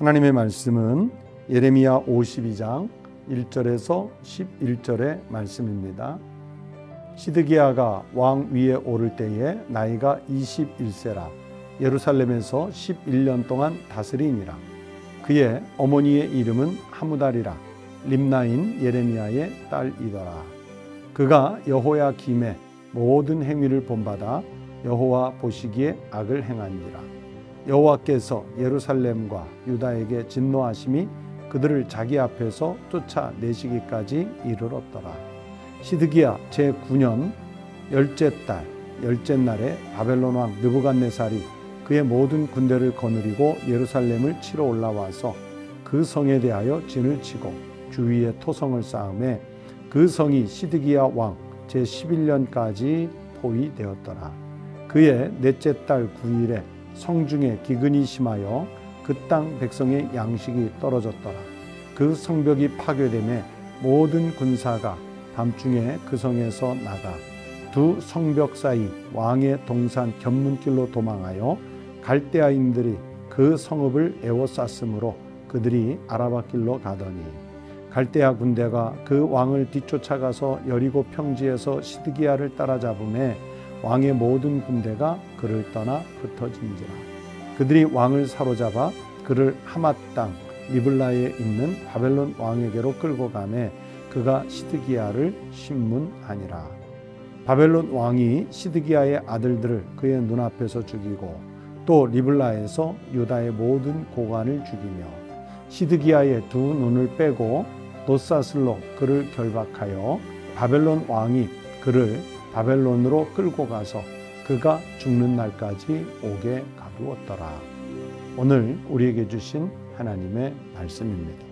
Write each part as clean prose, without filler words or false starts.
하나님의 말씀은 예레미야 52장 1절에서 11절의 말씀입니다. 시드기야가 왕 위에 오를 때에 나이가 21세라 예루살렘에서 11년 동안 다스리니라. 그의 어머니의 이름은 하무달이라 림나인 예레미야의 딸이더라. 그가 여호야김의 모든 행위를 본받아 여호와 보시기에 악을 행하니라. 여호와께서 예루살렘과 유다에게 진노하심이 그들을 자기 앞에서 쫓아내시기까지 이르렀더라. 시드기야 제9년 열째 달 열째 날에 바벨론 왕 느부갓네살이 그의 모든 군대를 거느리고 예루살렘을 치러 올라와서 그 성에 대하여 진을 치고 주위에 토성을 쌓음에 그 성이 시드기야 왕 제11년까지 포위되었더라. 그의 넷째 달 9일에 성중에 기근이 심하여 그 땅 백성의 양식이 떨어졌더라. 그 성벽이 파괴되매 모든 군사가 밤중에 그 성에서 나가 두 성벽 사이 왕의 동산 견문길로 도망하여 갈대아인들이 그 성읍을 에워쌌으므로 그들이 아라바길로 가더니 갈대아 군대가 그 왕을 뒤쫓아가서 여리고 평지에서 시드기야를 따라잡음에 왕의 모든 군대가 그를 떠나 흩어진지라. 그들이 왕을 사로잡아 그를 하맛 땅 리블라에 있는 바벨론 왕에게로 끌고 가매 그가 시드기야를 신문하니라. 바벨론 왕이 시드기야의 아들들을 그의 눈앞에서 죽이고 또 리블라에서 유다의 모든 고관을 죽이며 시드기야의 두 눈을 빼고 놋사슬로 그를 결박하여 바벨론 왕이 그를 바벨론으로 끌고 가서 그가 죽는 날까지 오게 가두었더라. 오늘 우리에게 주신 하나님의 말씀입니다.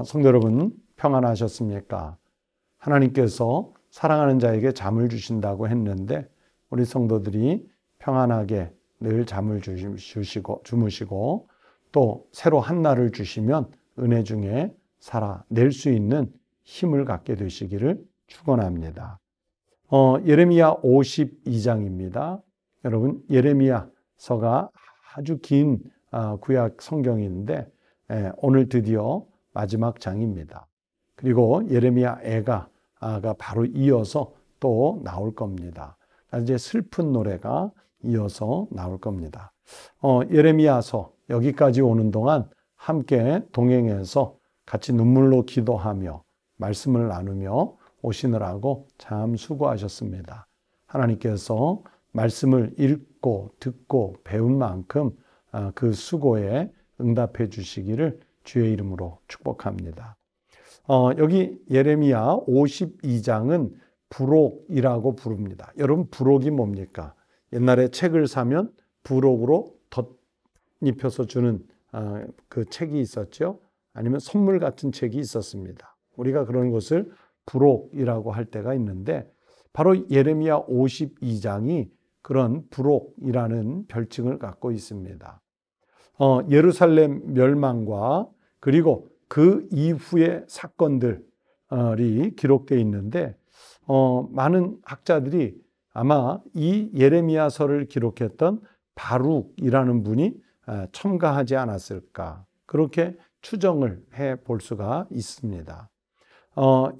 성도 여러분, 평안하셨습니까? 하나님께서 사랑하는 자에게 잠을 주신다고 했는데 우리 성도들이 평안하게 늘 잠을 주무시고 또 새로 한 날을 주시면 은혜 중에 살아낼 수 있는 힘을 갖게 되시기를 축원합니다. 예레미야 52장입니다. 여러분, 예레미야서가 아주 긴 구약 성경인데 오늘 드디어 마지막 장입니다. 그리고 예레미야 애가 바로 이어서 또 나올 겁니다. 이제 슬픈 노래가 이어서 나올 겁니다. 예레미야서 여기까지 오는 동안 함께 동행해서 같이 눈물로 기도하며 말씀을 나누며 오시느라고 참 수고하셨습니다. 하나님께서 말씀을 읽고 듣고 배운 만큼 그 수고에 응답해 주시기를 주의 이름으로 축복합니다. 여기 예레미야 52장은 부록이라고 부릅니다. 여러분, 부록이 뭡니까? 옛날에 책을 사면 부록으로 덧입혀서 주는 그 책이 있었죠. 아니면 선물 같은 책이 있었습니다. 우리가 그런 것을 부록이라고 할 때가 있는데 바로 예레미야 52장이 그런 부록이라는 별칭을 갖고 있습니다. 예루살렘 멸망과 그리고 그 이후의 사건들이 기록되어 있는데 많은 학자들이 아마 이 예레미야서를 기록했던 바룩이라는 분이 첨가하지 않았을까 그렇게 추정을 해볼 수가 있습니다.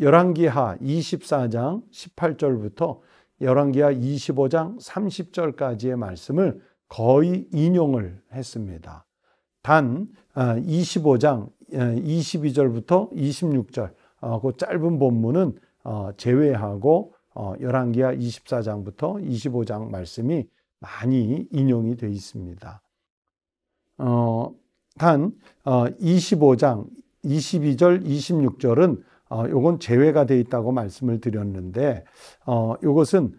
열왕기하 24장 18절부터 열왕기하 25장 30절까지의 말씀을 거의 인용을 했습니다. 단 25장 22절부터 26절 그 짧은 본문은 제외하고 열왕기하 24장부터 25장 말씀이 많이 인용이 되어 있습니다. 단 25장 22절 26절은 요건 제외가 되어 있다고 말씀을 드렸는데 이것은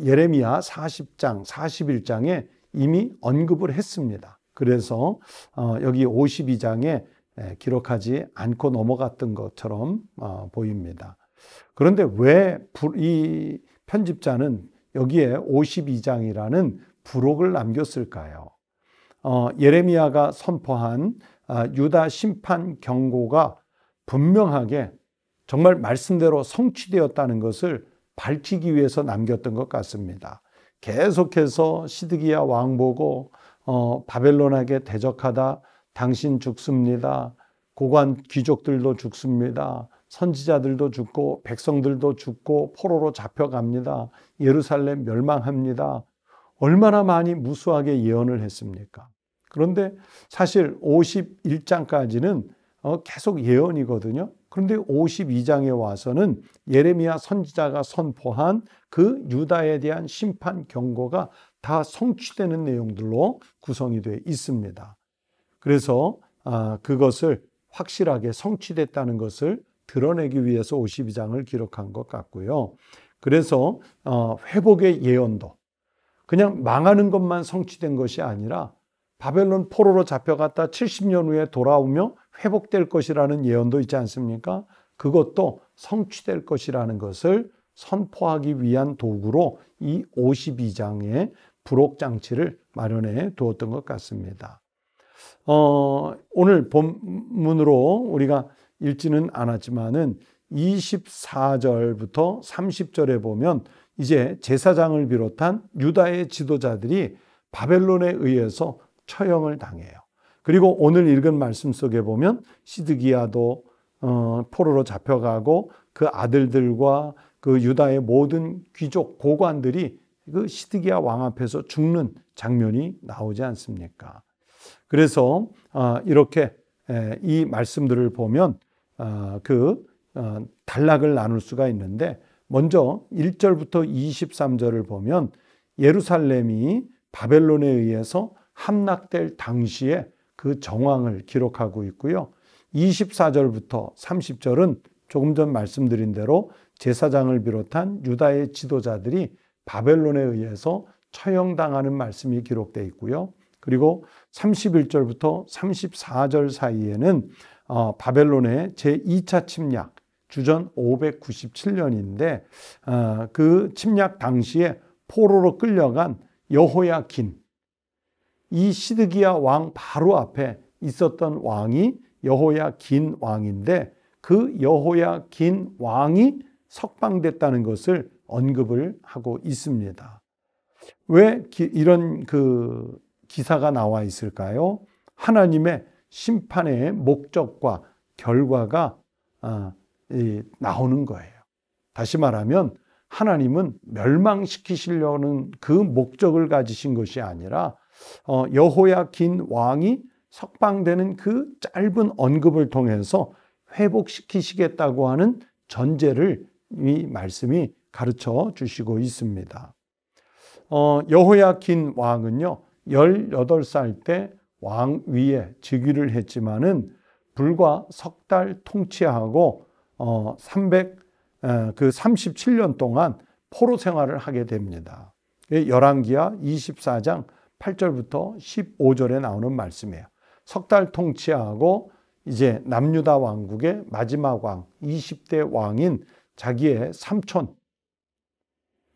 예레미야 40장 41장에 이미 언급을 했습니다. 그래서 여기 52장에 기록하지 않고 넘어갔던 것처럼 보입니다. 그런데 왜 이 편집자는 여기에 52장이라는 부록을 남겼을까요? 예레미야가 선포한 유다 심판 경고가 분명하게 정말 말씀대로 성취되었다는 것을 밝히기 위해서 남겼던 것 같습니다. 계속해서 시드기야 왕 보고 바벨론에게 대적하다 당신 죽습니다. 고관 귀족들도 죽습니다. 선지자들도 죽고 백성들도 죽고 포로로 잡혀갑니다. 예루살렘 멸망합니다. 얼마나 많이 무수하게 예언을 했습니까? 그런데 사실 51장까지는 계속 예언이거든요. 그런데 52장에 와서는 예레미야 선지자가 선포한 그 유다에 대한 심판 경고가 다 성취되는 내용들로 구성이 되어 있습니다. 그래서 그것을 확실하게 성취됐다는 것을 드러내기 위해서 52장을 기록한 것 같고요. 그래서 회복의 예언도 그냥 망하는 것만 성취된 것이 아니라 바벨론 포로로 잡혀갔다 70년 후에 돌아오며 회복될 것이라는 예언도 있지 않습니까? 그것도 성취될 것이라는 것을 선포하기 위한 도구로 이 52장의 부록장치를 마련해 두었던 것 같습니다. 오늘 본문으로 우리가 읽지는 않았지만은 24절부터 30절에 보면 이제 제사장을 비롯한 유다의 지도자들이 바벨론에 의해서 처형을 당해요. 그리고 오늘 읽은 말씀 속에 보면 시드기야도 포로로 잡혀가고 그 아들들과 그 유다의 모든 귀족 고관들이 그 시드기야 왕 앞에서 죽는 장면이 나오지 않습니까? 그래서 이렇게 이 말씀들을 보면 단락을 나눌 수가 있는데, 먼저 1절부터 23절을 보면 예루살렘이 바벨론에 의해서 함락될 당시에 그 정황을 기록하고 있고요. 24절부터 30절은 조금 전 말씀드린 대로 제사장을 비롯한 유다의 지도자들이 바벨론에 의해서 처형당하는 말씀이 기록되어 있고요. 그리고 31절부터 34절 사이에는 바벨론의 제2차 침략, 주전 597년인데 그 침략 당시에 포로로 끌려간 여호야긴, 이 시드기야 왕 바로 앞에 있었던 왕이 여호야긴 왕인데 그 여호야긴 왕이 석방됐다는 것을 언급을 하고 있습니다. 왜 이런 기사가 나와 있을까요? 하나님의 심판의 목적과 결과가 나오는 거예요. 다시 말하면 하나님은 멸망시키시려는 그 목적을 가지신 것이 아니라 여호야긴 왕이 석방되는 그 짧은 언급을 통해서 회복시키시겠다고 하는 전제를 이 말씀이 가르쳐 주시고 있습니다. 여호야긴 왕은요, 18살 때 왕위에 즉위를 했지만은 불과 석 달 통치하고 37년 동안 포로 생활을 하게 됩니다. 열왕기하 24장 8절부터 15절에 나오는 말씀이에요. 석 달 통치하고 이제 남유다 왕국의 마지막 왕, 20대 왕인 자기의 삼촌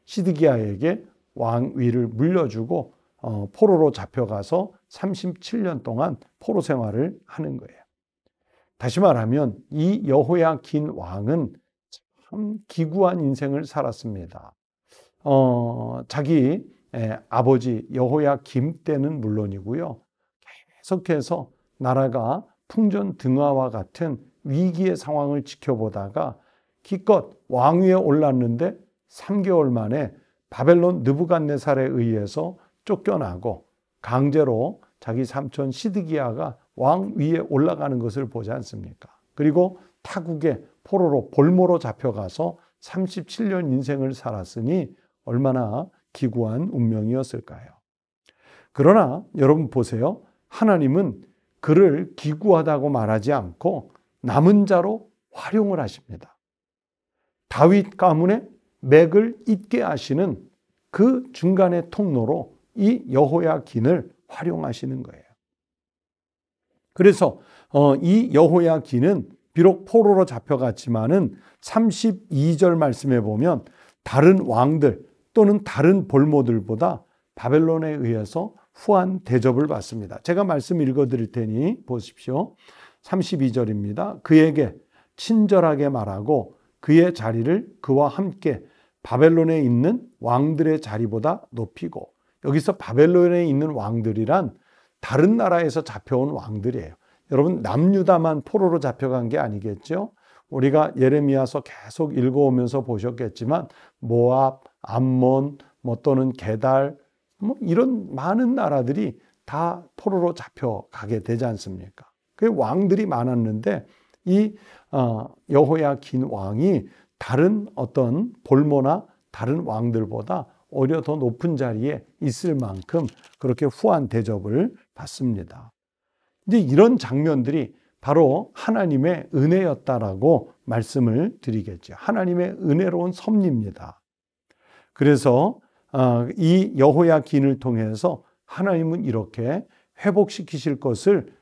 시드기야에게 왕위를 물려주고 포로로 잡혀가서 37년 동안 포로 생활을 하는 거예요. 다시 말하면 이 여호야긴 왕은 참 기구한 인생을 살았습니다. 자기 아버지 여호야김 때는 물론이고요, 계속해서 나라가 풍전등화와 같은 위기의 상황을 지켜보다가 기껏 왕위에 올랐는데 3개월 만에 바벨론 느부갓네살에 의해서 쫓겨나고 강제로 자기 삼촌 시드기야가 왕위에 올라가는 것을 보지 않습니까? 그리고 타국의 포로로 볼모로 잡혀가서 37년 인생을 살았으니 얼마나 기구한 운명이었을까요? 그러나 여러분 보세요. 하나님은 그를 기구하다고 말하지 않고 남은 자로 활용을 하십니다. 다윗 가문의 맥을 잇게 하시는 그 중간의 통로로 이 여호야긴을 활용하시는 거예요. 그래서 이 여호야긴은 비록 포로로 잡혀갔지만은 32절 말씀에 보면 다른 왕들 또는 다른 볼모들보다 바벨론에 의해서 후한 대접을 받습니다. 제가 말씀 읽어드릴 테니 보십시오. 32절입니다. 그에게 친절하게 말하고 그의 자리를 그와 함께 바벨론에 있는 왕들의 자리보다 높이고, 여기서 바벨론에 있는 왕들이란 다른 나라에서 잡혀온 왕들이에요. 여러분, 남유다만 포로로 잡혀간 게 아니겠죠? 우리가 예레미야서 계속 읽어오면서 보셨겠지만 모압, 암몬, 또는 게달, 이런 많은 나라들이 다 포로로 잡혀가게 되지 않습니까? 그 왕들이 많았는데 이 여호야긴 왕이 다른 어떤 볼모나 다른 왕들보다 오히려 더 높은 자리에 있을 만큼 그렇게 후한 대접을 받습니다. 이제 이런 장면들이 바로 하나님의 은혜였다라고 말씀을 드리겠죠. 하나님의 은혜로운 섭리입니다. 그래서 이 여호야긴을 통해서 하나님은 이렇게 회복시키실 것을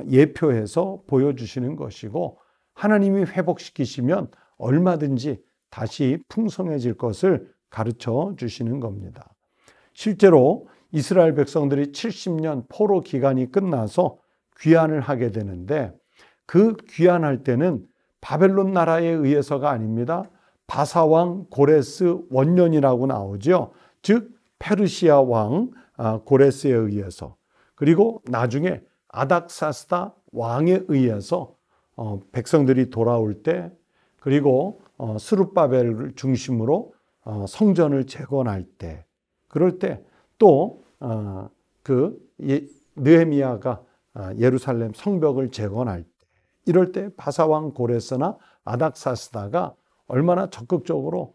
예표해서 보여주시는 것이고, 하나님이 회복시키시면 얼마든지 다시 풍성해질 것을 가르쳐 주시는 겁니다. 실제로 이스라엘 백성들이 70년 포로 기간이 끝나서 귀환을 하게 되는데, 그 귀환할 때는 바벨론 나라에 의해서가 아닙니다. 바사왕 고레스 원년이라고 나오죠. 즉 페르시아 왕 고레스에 의해서, 그리고 나중에 아닥사스다 왕에 의해서 백성들이 돌아올 때, 그리고 스룹바벨을 중심으로 성전을 재건할 때, 그럴 때 또 느헤미야가 예루살렘 성벽을 재건할 때, 이럴 때 바사왕 고레스나 아닥사스다가 얼마나 적극적으로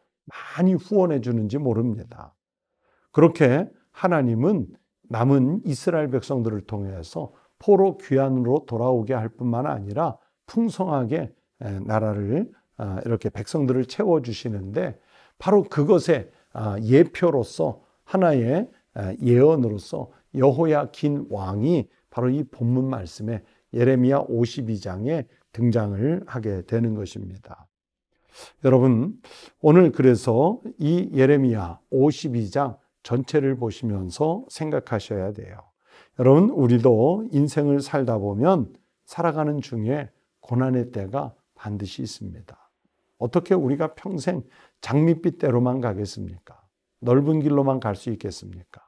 많이 후원해 주는지 모릅니다. 그렇게 하나님은 남은 이스라엘 백성들을 통해서 포로 귀환으로 돌아오게 할 뿐만 아니라 풍성하게 나라를 이렇게 백성들을 채워주시는데, 바로 그것의 예표로서, 하나의 예언으로서 여호야긴 왕이 바로 이 본문 말씀에 예레미야 52장에 등장을 하게 되는 것입니다. 여러분, 오늘 그래서 이 예레미야 52장 전체를 보시면서 생각하셔야 돼요. 여러분, 우리도 인생을 살다 보면 살아가는 중에 고난의 때가 반드시 있습니다. 어떻게 우리가 평생 장밋빛대로만 가겠습니까? 넓은 길로만 갈 수 있겠습니까?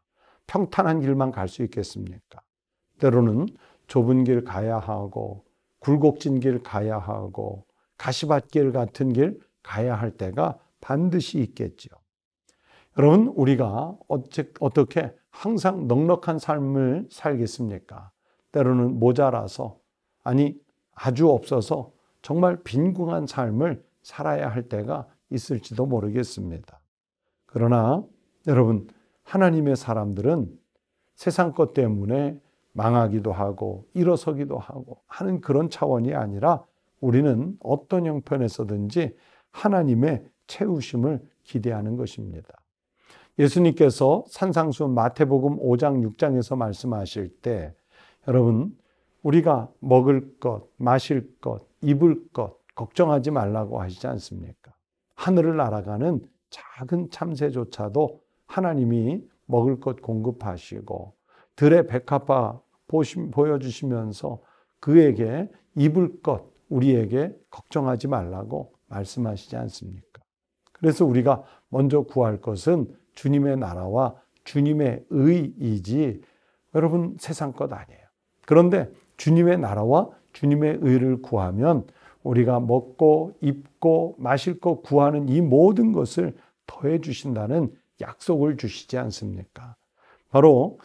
평탄한 길만 갈 수 있겠습니까? 때로는 좁은 길 가야 하고, 굴곡진 길 가야 하고, 가시밭길 같은 길 가야 할 때가 반드시 있겠죠. 여러분, 우리가 어떻게 항상 넉넉한 삶을 살겠습니까? 때로는 모자라서, 아니 아주 없어서 정말 빈궁한 삶을 살아야 할 때가 있을지도 모르겠습니다. 그러나 여러분, 하나님의 사람들은 세상 것 때문에 망하기도 하고 일어서기도 하고 하는 그런 차원이 아니라, 우리는 어떤 형편에서든지 하나님의 채우심을 기대하는 것입니다. 예수님께서 산상수 마태복음 5장 6장에서 말씀하실 때, 여러분, 우리가 먹을 것, 마실 것, 입을 것 걱정하지 말라고 하시지 않습니까? 하늘을 날아가는 작은 참새조차도 하나님이 먹을 것 공급하시고, 들의 백합화 보여주시면서 그에게 입을 것 우리에게 걱정하지 말라고 말씀하시지 않습니까? 그래서 우리가 먼저 구할 것은 주님의 나라와 주님의 의이지, 여러분, 세상 것 아니에요. 그런데 주님의 나라와 주님의 의를 구하면 우리가 먹고 입고 마실 것 구하는 이 모든 것을 더해 주신다는 약속을 주시지 않습니까? 바로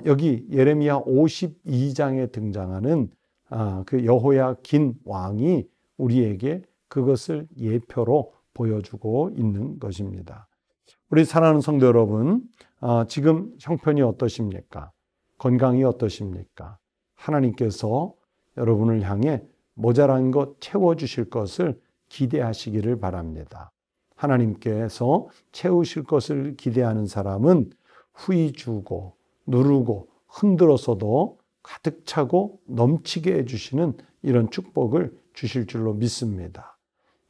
여기 예레미야 52장에 등장하는 그 여호야긴 왕이 우리에게 그것을 예표로 보여주고 있는 것입니다. 우리 사랑하는 성도 여러분, 지금 형편이 어떠십니까? 건강이 어떠십니까? 하나님께서 여러분을 향해 모자란 것 채워주실 것을 기대하시기를 바랍니다. 하나님께서 채우실 것을 기대하는 사람은 후이 주고 누르고 흔들어서도 가득 차고 넘치게 해주시는 이런 축복을 주실 줄로 믿습니다.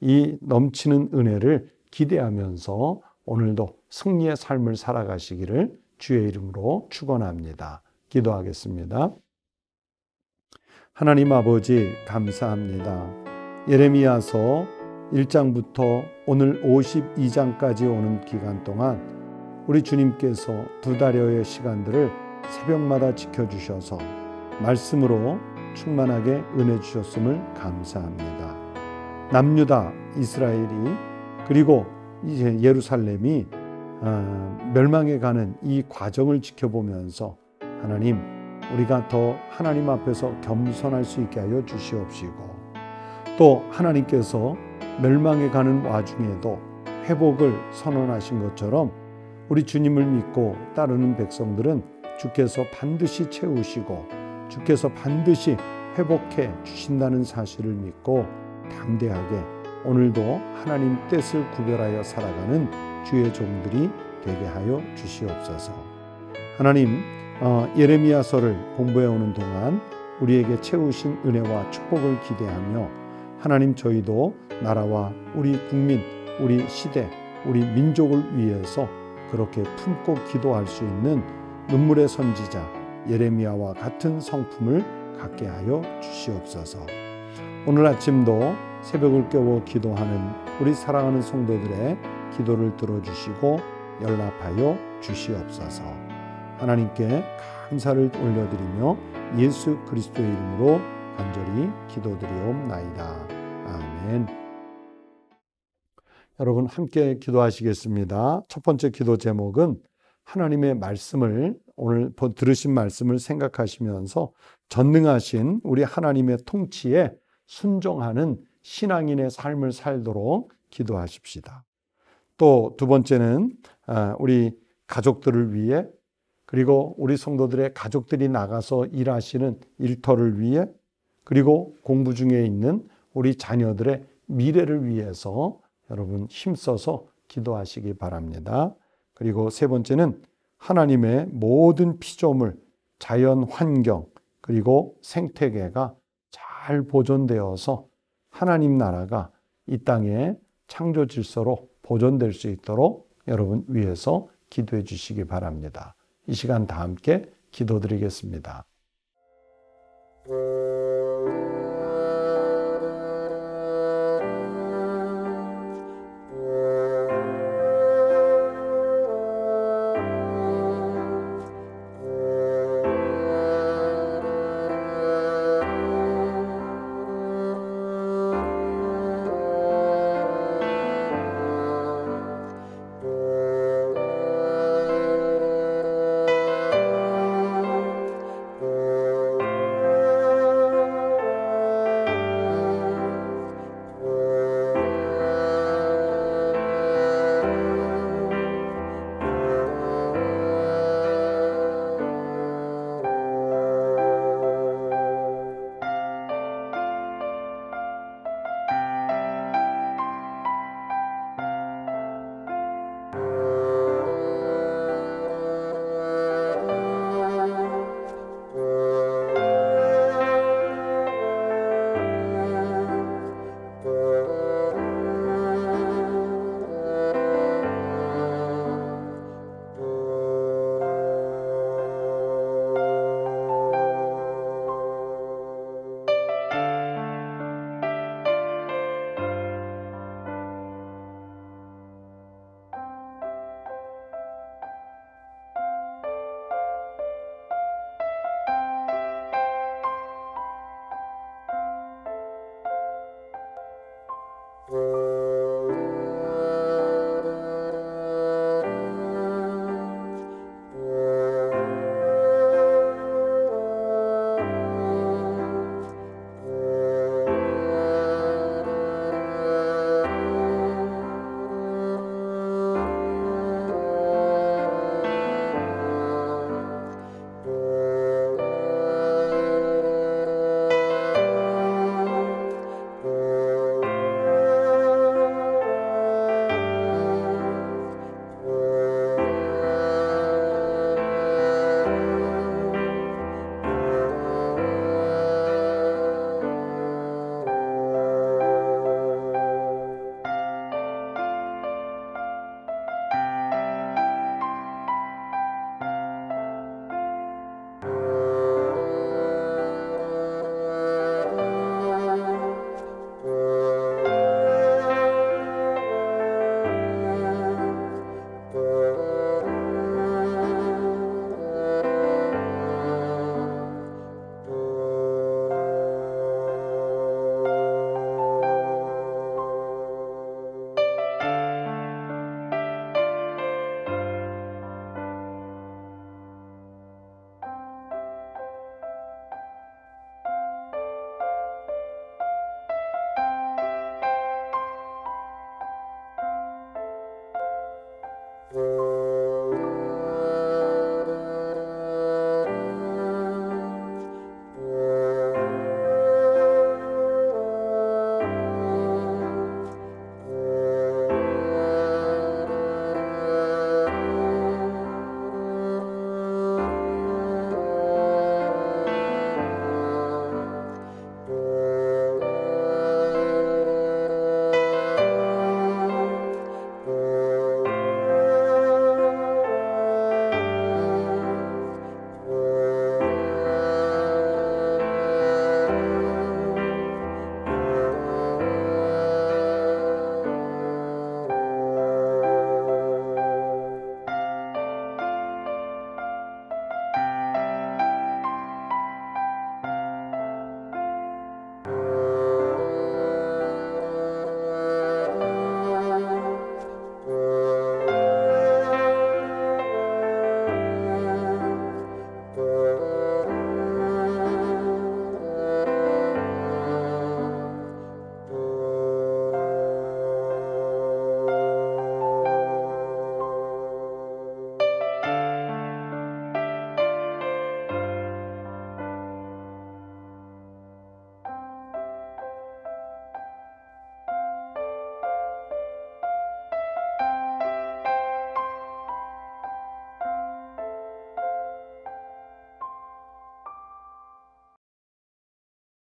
이 넘치는 은혜를 기대하면서 오늘도 승리의 삶을 살아가시기를 주의 이름으로 축원합니다. 기도하겠습니다. 하나님 아버지, 감사합니다. 예레미야서 1장부터 오늘 52장까지 오는 기간 동안 우리 주님께서 2달여의 시간들을 새벽마다 지켜주셔서 말씀으로 충만하게 은혜 주셨음을 감사합니다. 남유다 이스라엘이 그리고 이제 예루살렘이 멸망해 가는 이 과정을 지켜보면서 하나님, 우리가 더 하나님 앞에서 겸손할 수 있게 하여 주시옵시고, 또 하나님께서 멸망해 가는 와중에도 회복을 선언하신 것처럼 우리 주님을 믿고 따르는 백성들은 주께서 반드시 채우시고 주께서 반드시 회복해 주신다는 사실을 믿고 담대하게 오늘도 하나님 뜻을 구별하여 살아가는 주의 종들이 되게 하여 주시옵소서. 하나님, 예레미야서를 공부해 오는 동안 우리에게 채우신 은혜와 축복을 기대하며 하나님, 저희도 나라와 우리 국민, 우리 시대, 우리 민족을 위해서 그렇게 품고 기도할 수 있는 눈물의 선지자 예레미야와 같은 성품을 갖게 하여 주시옵소서. 오늘 아침도 새벽을 깨워 기도하는 우리 사랑하는 성도들의 기도를 들어주시고 연락하여 주시옵소서. 하나님께 감사를 올려드리며 예수 그리스도의 이름으로 간절히 기도드리옵나이다. 아멘. 여러분 함께 기도하시겠습니다. 첫 번째 기도 제목은 하나님의 말씀을, 오늘 들으신 말씀을 생각하시면서 전능하신 우리 하나님의 통치에 순종하는 신앙인의 삶을 살도록 기도하십시다. 또 두 번째는 우리 가족들을 위해, 그리고 우리 성도들의 가족들이 나가서 일하시는 일터를 위해, 그리고 공부 중에 있는 우리 자녀들의 미래를 위해서 여러분 힘써서 기도하시기 바랍니다. 그리고 세 번째는 하나님의 모든 피조물, 자연 환경, 그리고 생태계가 잘 보존되어서 하나님 나라가 이 땅에 창조 질서로 보존될 수 있도록 여러분 위해서 기도해 주시기 바랍니다. 이 시간 다 함께 기도드리겠습니다.